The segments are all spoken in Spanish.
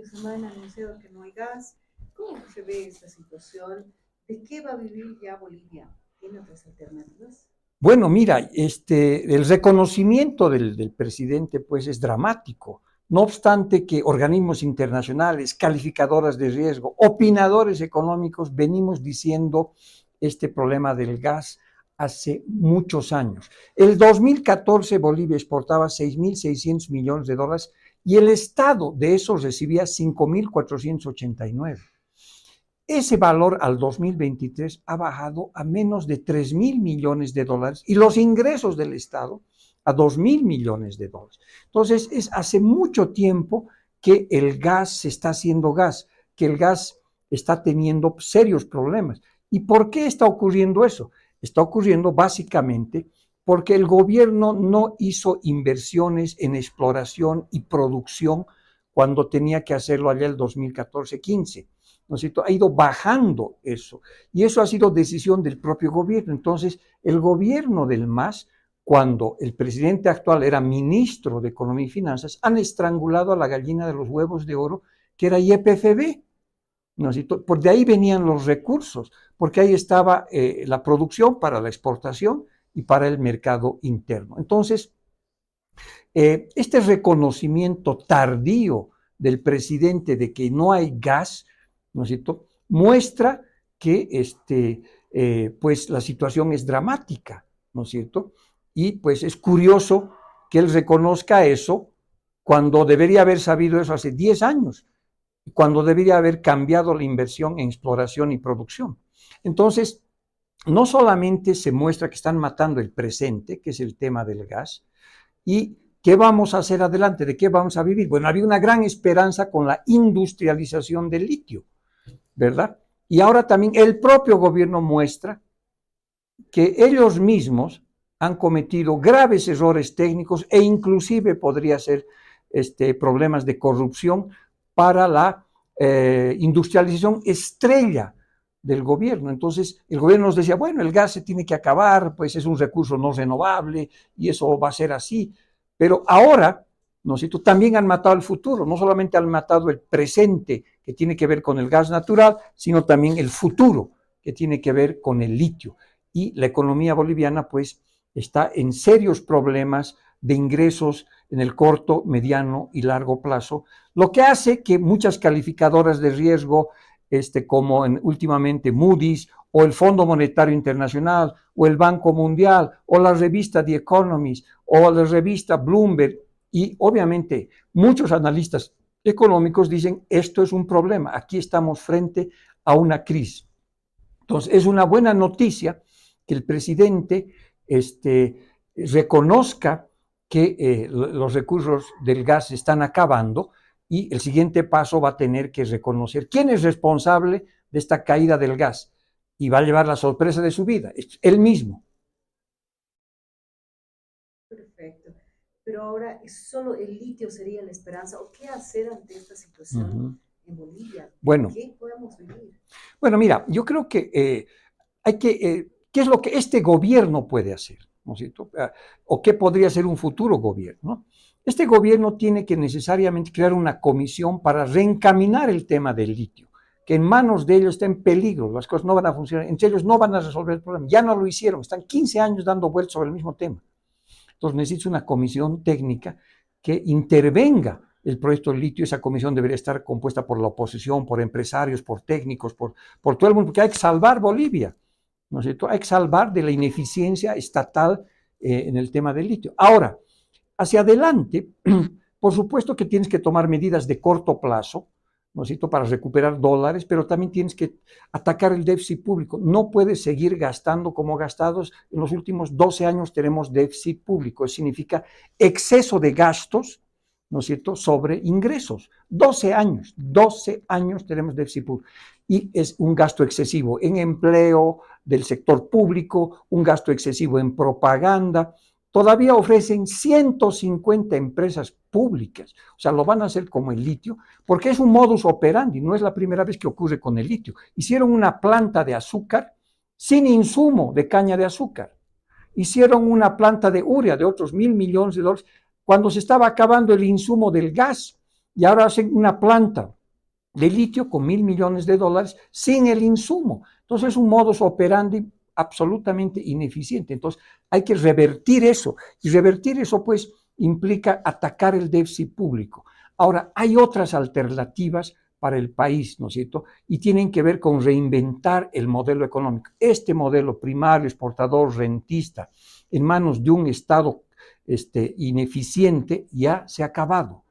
semana han anunciado que no hay gas. ¿Cómo se ve esta situación? ¿De qué va a vivir ya Bolivia? ¿Tiene otras alternativas? Bueno, mira, el reconocimiento del presidente pues es dramático. No obstante que organismos internacionales, calificadoras de riesgo, opinadores económicos, venimos diciendo este problema del gas hace muchos años. El 2014 Bolivia exportaba 6.600 millones de dólares y el Estado de esos recibía 5.489. Ese valor al 2023 ha bajado a menos de 3.000 millones de dólares y los ingresos del Estado a 2.000 millones de dólares. Entonces, es hace mucho tiempo que el gas se está haciendo gas, que el gas está teniendo serios problemas. ¿Y por qué está ocurriendo eso? Está ocurriendo básicamente porque el gobierno no hizo inversiones en exploración y producción cuando tenía que hacerlo allá el 2014-15. ¿No es cierto? Ha ido bajando eso. Y eso ha sido decisión del propio gobierno. Entonces, el gobierno del MAS, cuando el presidente actual era ministro de Economía y Finanzas, han estrangulado a la gallina de los huevos de oro, que era YPFB. ¿No es cierto? Por de ahí venían los recursos, porque ahí estaba la producción para la exportación y para el mercado interno. Entonces, este reconocimiento tardío del presidente de que no hay gas, ¿no es cierto?, muestra que pues la situación es dramática, ¿no es cierto? Y pues es curioso que él reconozca eso cuando debería haber sabido eso hace 10 años, cuando debería haber cambiado la inversión en exploración y producción. Entonces, no solamente se muestra que están matando el presente, que es el tema del gas, y ¿qué vamos a hacer adelante? ¿De qué vamos a vivir? Bueno, había una gran esperanza con la industrialización del litio, ¿verdad? Y ahora también el propio gobierno muestra que ellos mismos han cometido graves errores técnicos e inclusive podría ser problemas de corrupción para la industrialización estrella del gobierno. Entonces, el gobierno nos decía, bueno, el gas se tiene que acabar, pues es un recurso no renovable y eso va a ser así. Pero ahora, ¿no es cierto?, también han matado el futuro, no solamente han matado el presente, que tiene que ver con el gas natural, sino también el futuro, que tiene que ver con el litio. Y la economía boliviana, pues, está en serios problemas de ingresos en el corto, mediano y largo plazo, lo que hace que muchas calificadoras de riesgo, como últimamente Moody's o el Fondo Monetario Internacional o el Banco Mundial o la revista The Economist o la revista Bloomberg y obviamente muchos analistas económicos dicen esto es un problema, aquí estamos frente a una crisis. Entonces es una buena noticia que el presidente reconozca que los recursos del gas se están acabando y el siguiente paso va a tener que reconocer quién es responsable de esta caída del gas y va a llevar la sorpresa de su vida, es él mismo. Perfecto. Pero ahora, ¿solo el litio sería la esperanza? ¿O qué hacer ante esta situación en Bolivia? Bueno, ¿Qué podemos vivir? Bueno, mira, yo creo que ¿qué es lo que este gobierno puede hacer? ¿No es cierto? ¿O qué podría ser un futuro gobierno? Este gobierno tiene que necesariamente crear una comisión para reencaminar el tema del litio, que en manos de ellos está en peligro, las cosas no van a funcionar, entre ellos no van a resolver el problema, ya no lo hicieron, están 15 años dando vueltas sobre el mismo tema. Entonces necesita una comisión técnica que intervenga el proyecto del litio. Esa comisión debería estar compuesta por la oposición, por empresarios, por técnicos, por todo el mundo, porque hay que salvar Bolivia, ¿no es cierto? Hay que salvar de la ineficiencia estatal en el tema del litio. Ahora, hacia adelante, por supuesto que tienes que tomar medidas de corto plazo, ¿no es cierto?, para recuperar dólares, pero también tienes que atacar el déficit público. No puedes seguir gastando como gastados. En los últimos 12 años tenemos déficit público. Eso significa exceso de gastos, ¿no es cierto?, sobre ingresos. 12 años tenemos déficit público. Y es un gasto excesivo en empleo del sector público, un gasto excesivo en propaganda. Todavía ofrecen 150 empresas públicas, o sea, lo van a hacer como el litio, porque es un modus operandi, no es la primera vez que ocurre con el litio. Hicieron una planta de azúcar sin insumo de caña de azúcar, hicieron una planta de urea de otros $1.000 millones cuando se estaba acabando el insumo del gas, y ahora hacen una planta de litio con $1.000 millones sin el insumo. Entonces es un modus operandi absolutamente ineficiente. Entonces hay que revertir eso, y revertir eso pues implica atacar el déficit público. Ahora, hay otras alternativas para el país, ¿no es cierto? Y tienen que ver con reinventar el modelo económico. Este modelo primario, exportador, rentista, en manos de un Estado ineficiente, ya se ha acabado.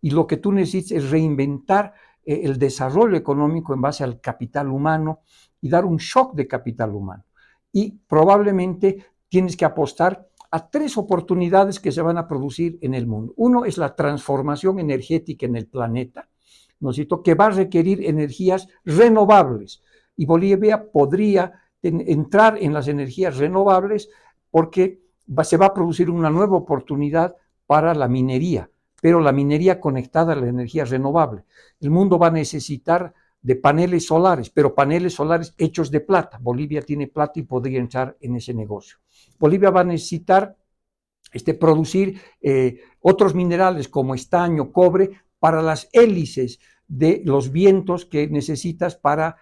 Y lo que tú necesitas es reinventar el desarrollo económico en base al capital humano y dar un shock de capital humano. Y probablemente tienes que apostar a 3 oportunidades que se van a producir en el mundo. Uno es la transformación energética en el planeta, ¿no es cierto?, que va a requerir energías renovables. Y Bolivia podría entrar en las energías renovables porque se va a producir una nueva oportunidad para la minería, pero la minería conectada a la energía renovable. El mundo va a necesitar de paneles solares, pero paneles solares hechos de plata. Bolivia tiene plata y podría entrar en ese negocio. Bolivia va a necesitar producir otros minerales como estaño, cobre, para las hélices de los vientos que necesitas para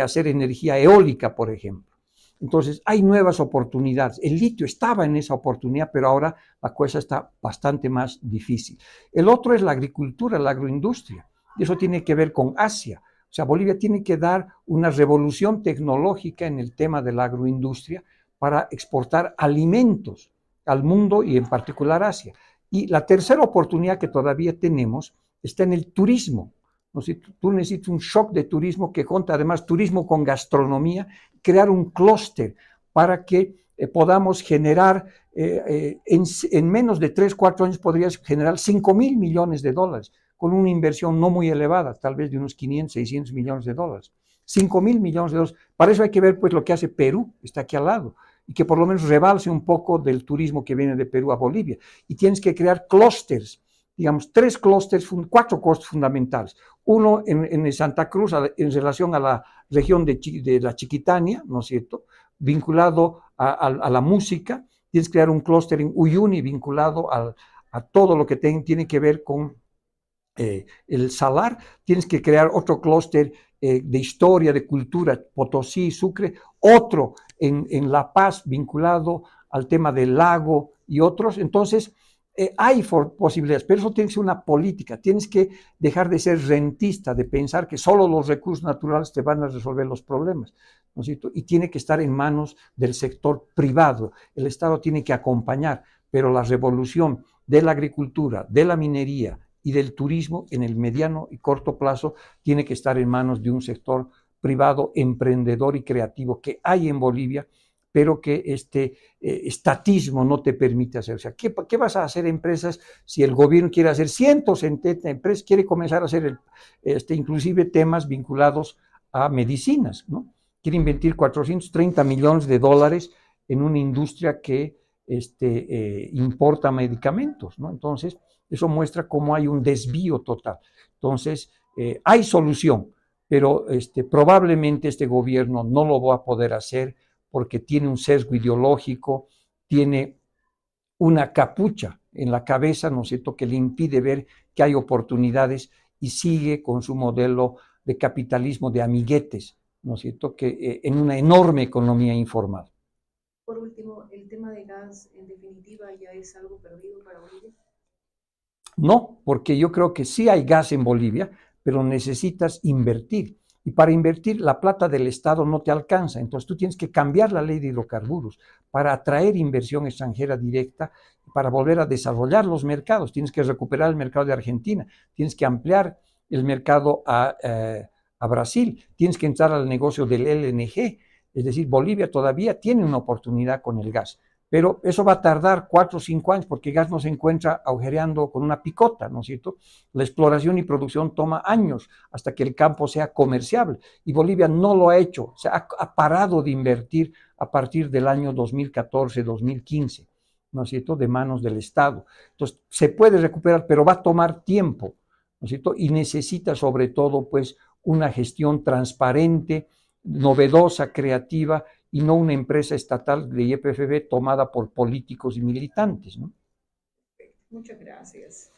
hacer energía eólica, por ejemplo. Entonces, hay nuevas oportunidades. El litio estaba en esa oportunidad, pero ahora la cosa está bastante más difícil. El otro es la agricultura, la agroindustria. Y eso tiene que ver con Asia. O sea, Bolivia tiene que dar una revolución tecnológica en el tema de la agroindustria para exportar alimentos al mundo y en particular Asia. Y la tercera oportunidad que todavía tenemos está en el turismo. ¿No? Si tú necesitas un shock de turismo que junta además turismo con gastronomía, crear un clúster para que podamos generar, en menos de 3, 4 años podrías generar $5,000 millones con una inversión no muy elevada, tal vez de unos 500, 600 millones de dólares. $5,000 millones. Para eso hay que ver pues lo que hace Perú, está aquí al lado, y que por lo menos rebalse un poco del turismo que viene de Perú a Bolivia. Y tienes que crear clústeres, digamos, 4 clústeres fundamentales. Uno en Santa Cruz, en relación a la región de la Chiquitania, ¿no es cierto?, vinculado a la música. Tienes que crear un clúster en Uyuni vinculado a todo lo que tiene que ver con el salar. Tienes que crear otro clúster de historia, de cultura, Potosí, Sucre, otro en La Paz vinculado al tema del lago y otros. Entonces, hay posibilidades, pero eso tiene que ser una política. Tienes que dejar de ser rentista, de pensar que solo los recursos naturales te van a resolver los problemas, ¿no es cierto? Y tiene que estar en manos del sector privado. El Estado tiene que acompañar, pero la revolución de la agricultura, de la minería y del turismo en el mediano y corto plazo tiene que estar en manos de un sector privado, emprendedor y creativo que hay en Bolivia, pero que estatismo no te permite hacer. O sea, ¿qué vas a hacer empresas si el gobierno quiere hacer 170 empresas, quiere comenzar a hacer inclusive temas vinculados a medicinas, ¿no? Quiere invertir $430 millones en una industria que importa medicamentos, ¿no? Entonces, eso muestra cómo hay un desvío total. Entonces, hay solución, pero probablemente este gobierno no lo va a poder hacer porque tiene un sesgo ideológico, tiene una capucha en la cabeza, ¿no es cierto?, que le impide ver que hay oportunidades y sigue con su modelo de capitalismo de amiguetes, ¿no es cierto?, que en una enorme economía informal. Por último, ¿el tema de gas en definitiva ya es algo perdido para Bolivia? No, porque yo creo que sí hay gas en Bolivia, pero necesitas invertir. Y para invertir, la plata del Estado no te alcanza. Entonces tú tienes que cambiar la ley de hidrocarburos para atraer inversión extranjera directa, para volver a desarrollar los mercados. Tienes que recuperar el mercado de Argentina, tienes que ampliar el mercado a Brasil, tienes que entrar al negocio del LNG. Es decir, Bolivia todavía tiene una oportunidad con el gas, pero eso va a tardar 4 o 5 años porque el gas no se encuentra agujereando con una picota, ¿no es cierto? La exploración y producción toma años hasta que el campo sea comerciable y Bolivia no lo ha hecho, o sea, ha parado de invertir a partir del año 2014, 2015, ¿no es cierto?, de manos del Estado. Entonces, se puede recuperar, pero va a tomar tiempo, ¿no es cierto? Y necesita sobre todo, pues, una gestión transparente, novedosa, creativa, y no una empresa estatal de YPFB tomada por políticos y militantes, ¿no? Muchas gracias.